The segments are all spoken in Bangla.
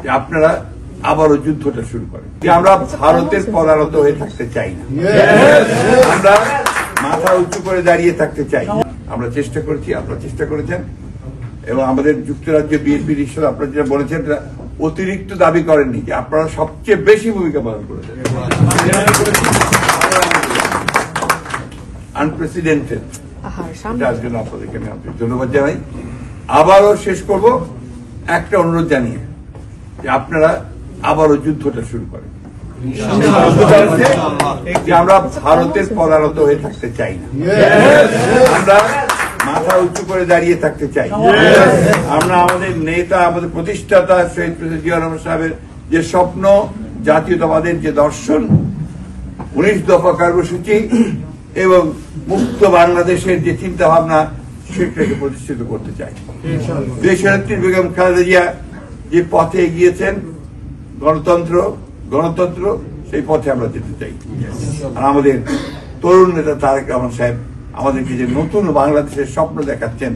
যে আপনারা আবারও যুদ্ধটা শুরু করেন, যে আমরা ভারতের পদানত হয়ে থাকতে চাই না, আমরা মাথা উঁচু করে দাঁড়িয়ে থাকতে চাই। আমরা চেষ্টা করেছি, আপনারা চেষ্টা করেছেন, এবং আমাদের যুক্তরাজ্য বিএনপির হিসেবে আপনারা যেটা বলেছেন অতিরিক্ত দাবি করেননি, যে আপনারা সবচেয়ে বেশি ভূমিকা পালন করেছেন, আনপ্রেসিডেন্টেড। তার জন্য আপনাদেরকে আমি ধন্যবাদ জানাই। আবারও শেষ করব একটা অনুরোধ জানিয়ে, যে আপনারা আবারও যুদ্ধটা শুরু করেন, যে আমরা ভারতের পদানত হয়ে থাকতে চাই না, আমরা মাথা উঁচু করে দাঁড়িয়ে থাকতে চাই। আমরা আমাদের নেতা, আমাদের প্রতিষ্ঠাতা শহীদ প্রেসিডেন্ট জিয়া রহমান সাহেবের যে স্বপ্ন, জাতীয়তাবাদের যে দর্শন, 19 দফা কর্মসূচি এবং মুক্ত বাংলাদেশের যে চিন্তা ভাবনা, সেটাকে প্রতিষ্ঠিত করতে চাই। দেশনেত্রী বেগম খালেদা জিয়া যে পথে এগিয়েছেন, গণতন্ত্র, সেই পথে আমরা যেতে চাই। আর আমাদের তরুণ নেতা তারেক রহমান সাহেব আমাদেরকে যে নতুন বাংলাদেশের স্বপ্ন দেখাচ্ছেন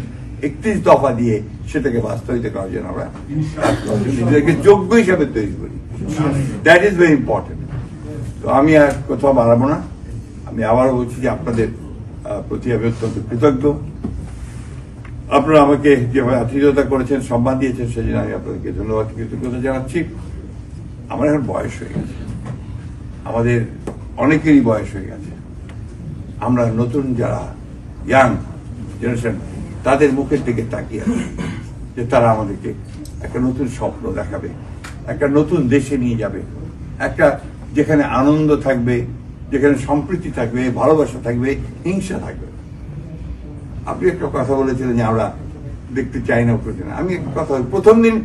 31 দফা দিয়ে, সেটাকে বাস্তবায়িত করার জন্য আমরা নিজেদেরকে যোগ্য হিসাবে তৈরি করি। That is very important. তো আমি আর কোথাও বাড়াবো না। আমি আবারও বলছি যে আপনাদের প্রতি আমি অত্যন্ত কৃতজ্ঞ। আপনারা আমাকে যেভাবে আতিথেয়তা করেছেন, সম্মান দিয়েছেন, সেজন্য আমি আপনাদেরকে ধন্যবাদ, কৃতজ্ঞতা জানাচ্ছি। আমার এখন বয়স হয়ে গেছে, আমাদের অনেকেরই বয়স হয়ে গেছে। আমরা নতুন যারা ইয়াং জেনারেশন, তাদের মুখের দিকে তাকিয়ে আছি, যে তারা আমাদেরকে একটা নতুন স্বপ্ন দেখাবে, একটা নতুন দেশে নিয়ে যাবে, একটা যেখানে আনন্দ থাকবে, যেখানে সম্প্রীতি থাকবে, ভালোবাসা থাকবে, হিংসা থাকবে। আপনি একটা কথা বলেছিলেন যে আমরা দেখতে চাই না, আমি একটা কথা, প্রথম দিন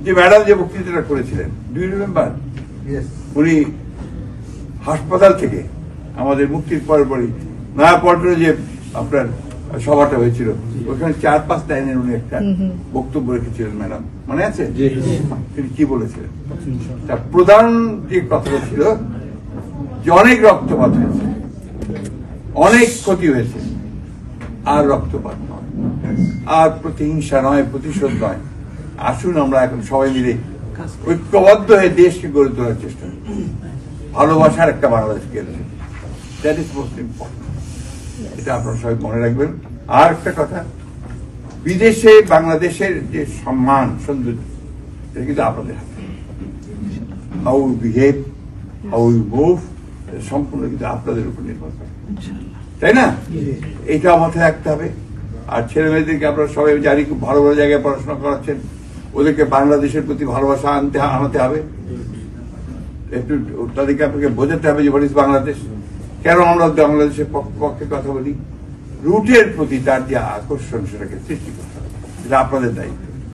যে ম্যাডাম যে বক্তৃতাটা করেছিলেন, ডু ইউ রিমেম্বার? উনি হাসপাতাল থেকে আমাদের মুক্তির পরপরই নয়াপল্টনে যে আপনার সভাটা হয়েছিল, ওখানে 4-5 লাইনের উনি একটা বক্তব্য রেখেছিলেন ম্যাডাম, মনে আছে? তিনি কি বলেছিলেন? তার প্রধান যে কথাটা ছিল যে অনেক রক্তপাত হয়েছে, অনেক ক্ষতি হয়েছে, আর রক্তপাত নয়, আর প্রতিহিংসা নয়, প্রতিশোধ নয়। আসুন আমরা এখন সবাই মিলে ঐক্যবদ্ধ হয়ে দেশকে গড়ে তোলার চেষ্টা করি, ভালোবাসার একটা বাংলাদেশ গড়ে। That is most important. এটা আপনারা সবাই মনে রাখবেন। আর একটা কথা, বিদেশে বাংলাদেশের যে সম্মান, সৌন্দর্য, এটা কিন্তু আপনাদের হাতে। How you behave, how you move, সম্পূর্ণ কিন্তু আপনাদের উপর নির্ভর করে, তাই না? এটা মাথায় রাখতে হবে। আর ছেলে মেয়েদেরকে আপনারা সবাই জানি খুব ভালো ভালো জায়গায় পড়াশোনা করাচ্ছেন, ওদেরকে বাংলাদেশের প্রতি ভালোবাসা আনাতে হবে। একটু তাদেরকে আপনাকে বোঝাতে হবে যে হোয়াট ইজ বাংলাদেশ, কেন আমরা বাংলাদেশের পক্ষে কথা বলি। রুটের প্রতি তার যে আকর্ষণ, সেটাকে সৃষ্টি করতে হবে। এটা আপনাদের দায়িত্ব।